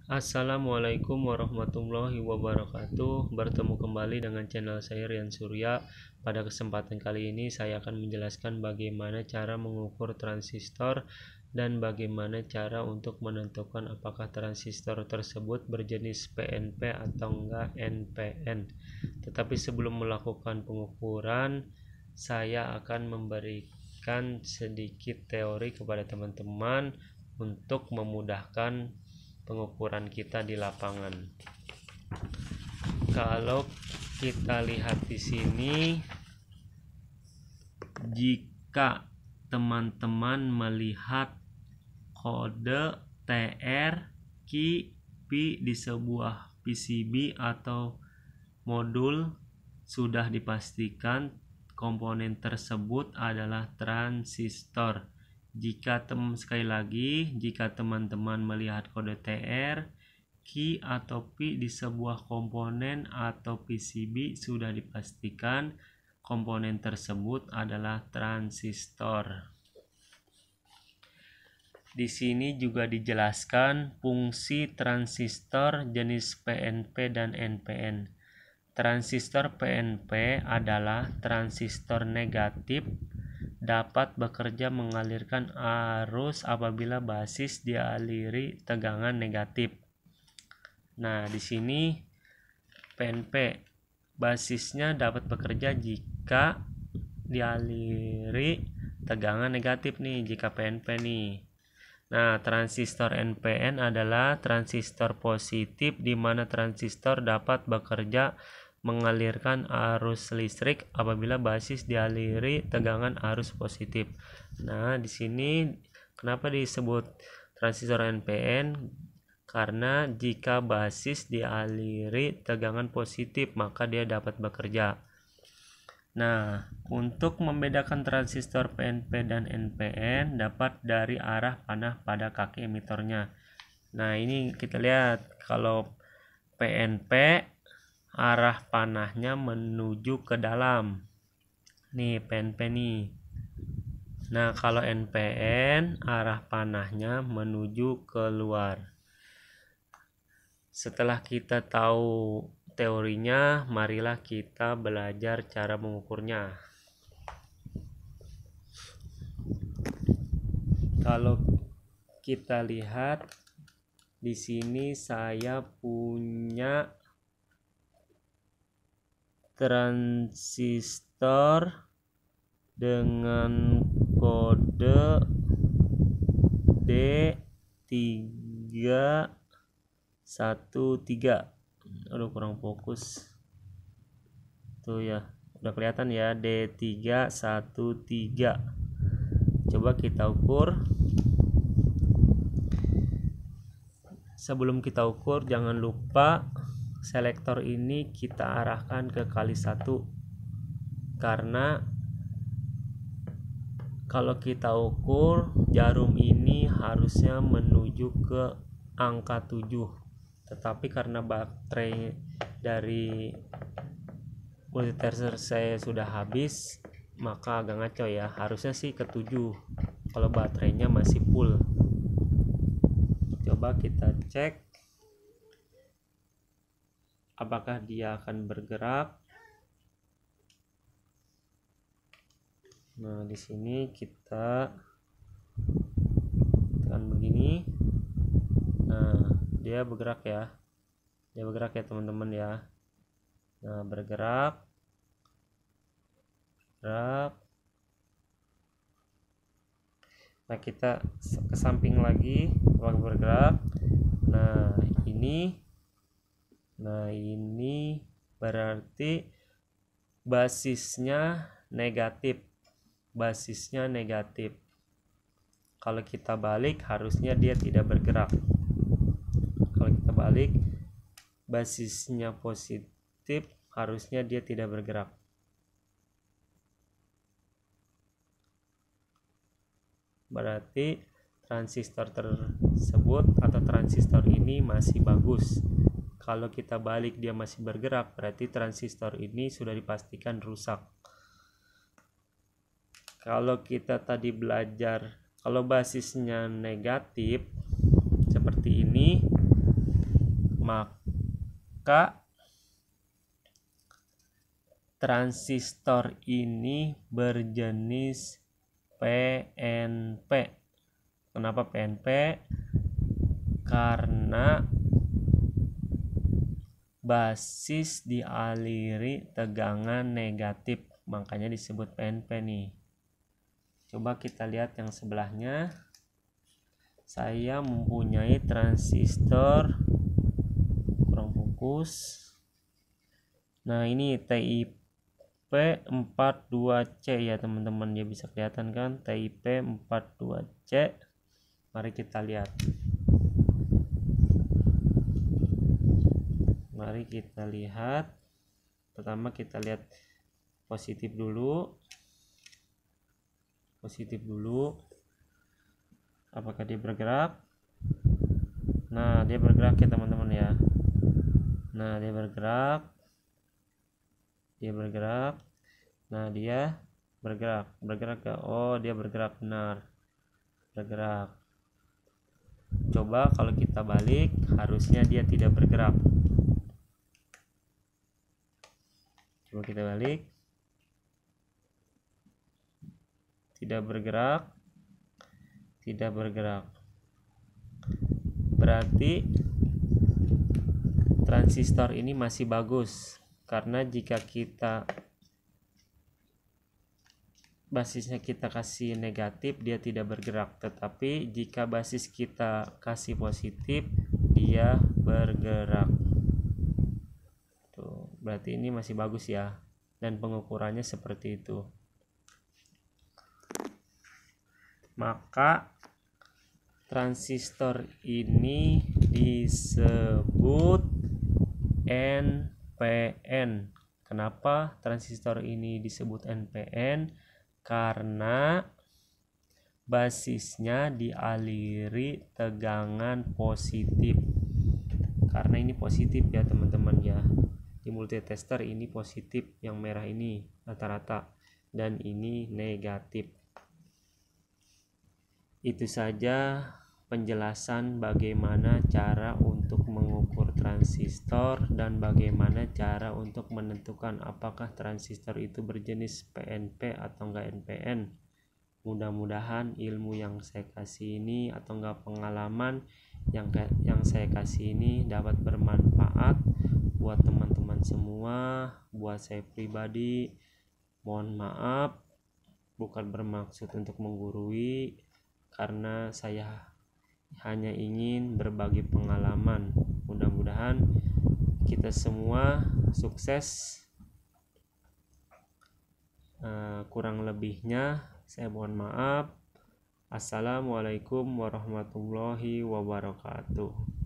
Assalamualaikum warahmatullahi wabarakatuh. Bertemu kembali dengan channel saya Rian Surya. Pada kesempatan kali ini saya akan menjelaskan bagaimana cara mengukur transistor dan bagaimana cara untuk menentukan apakah transistor tersebut berjenis PNP atau enggak NPN. Tetapi sebelum melakukan pengukuran, saya akan memberikan sedikit teori kepada teman-teman untuk memudahkan pengukuran kita di lapangan. Kalau kita lihat di sini, jika teman-teman melihat kode TR, Q, P di sebuah PCB atau modul, sudah dipastikan komponen tersebut adalah transistor. Jika teman-teman melihat kode TR, Q atau P di sebuah komponen atau PCB, sudah dipastikan komponen tersebut adalah transistor. Di sini juga dijelaskan fungsi transistor jenis PNP dan NPN. Transistor PNP adalah transistor negatif, dapat bekerja mengalirkan arus apabila basis dialiri tegangan negatif. Nah, di sini PNP basisnya dapat bekerja jika dialiri tegangan negatif nih, jika PNP nih. Nah, transistor NPN adalah transistor positif di mana transistor dapat bekerja mengalirkan arus listrik apabila basis dialiri tegangan arus positif. Nah, di sini kenapa disebut transistor NPN? Karena jika basis dialiri tegangan positif, maka dia dapat bekerja. Nah, untuk membedakan transistor PNP dan NPN dapat dari arah panah pada kaki emitornya. Nah, ini kita lihat kalau PNP arah panahnya menuju ke dalam. Nih PNP nih. Nah, kalau NPN arah panahnya menuju keluar. Setelah kita tahu teorinya, marilah kita belajar cara mengukurnya. Kalau kita lihat di sini, saya punya transistor dengan kode D313. Aduh, kurang fokus tuh ya, udah kelihatan ya, D313. Coba kita ukur. Sebelum kita ukur, jangan lupa selektor ini kita arahkan ke kali 1, karena kalau kita ukur jarum ini harusnya menuju ke angka 7, tetapi karena baterai dari multitester saya sudah habis, maka agak ngaco ya, harusnya sih ke 7 kalau baterainya masih full. Coba kita cek apakah dia akan bergerak. Nah, di sini kita tekan begini. Nah, dia bergerak ya. Dia bergerak ya teman-teman ya. Nah, bergerak. Nah, kita ke samping lagi, bergerak. Nah, ini berarti basisnya negatif. Kalau kita balik, harusnya dia tidak bergerak. Kalau kita balik, basisnya positif, harusnya dia tidak bergerak. Berarti transistor tersebut atau transistor ini masih bagus. Kalau kita balik dia masih bergerak, berarti transistor ini sudah dipastikan rusak. Kalau kita tadi belajar, kalau basisnya negatif seperti ini, maka transistor ini berjenis PNP. Kenapa PNP? Karena basis dialiri tegangan negatif, makanya disebut PNP nih. Coba kita lihat yang sebelahnya. Saya mempunyai transistor, kurang fokus. Nah, ini TIP 42C ya teman-teman, ya bisa kelihatan kan, TIP 42C. Mari kita lihat. Pertama kita lihat positif dulu. Apakah dia bergerak? Nah, dia bergerak ya teman-teman ya. Nah, dia bergerak. Nah, dia bergerak ke, oh dia bergerak, benar, bergerak. Coba kalau kita balik, harusnya dia tidak bergerak. Coba kita balik, tidak bergerak. Berarti transistor ini masih bagus, karena jika kita basisnya kita kasih negatif, dia tidak bergerak. Tetapi jika basis kita kasih positif, dia bergerak. Tuh, berarti ini masih bagus ya, dan pengukurannya seperti itu. Maka transistor ini disebut NPN. Kenapa transistor ini disebut NPN? Karena basisnya dialiri tegangan positif. Karena ini positif ya teman-teman ya. Di multitester ini positif, yang merah ini rata-rata, dan ini negatif. Itu saja penjelasan bagaimana cara untuk mengukur transistor dan bagaimana cara untuk menentukan apakah transistor itu berjenis PNP atau enggak NPN. Mudah-mudahan ilmu yang saya kasih ini atau enggak pengalaman yang saya kasih ini dapat bermanfaat buat teman-teman semua, buat saya pribadi. Mohon maaf, bukan bermaksud untuk menggurui, karena saya hanya ingin berbagi pengalaman. Mudah-mudahan kita semua sukses. Kurang lebihnya saya mohon maaf. Assalamualaikum warahmatullahi wabarakatuh.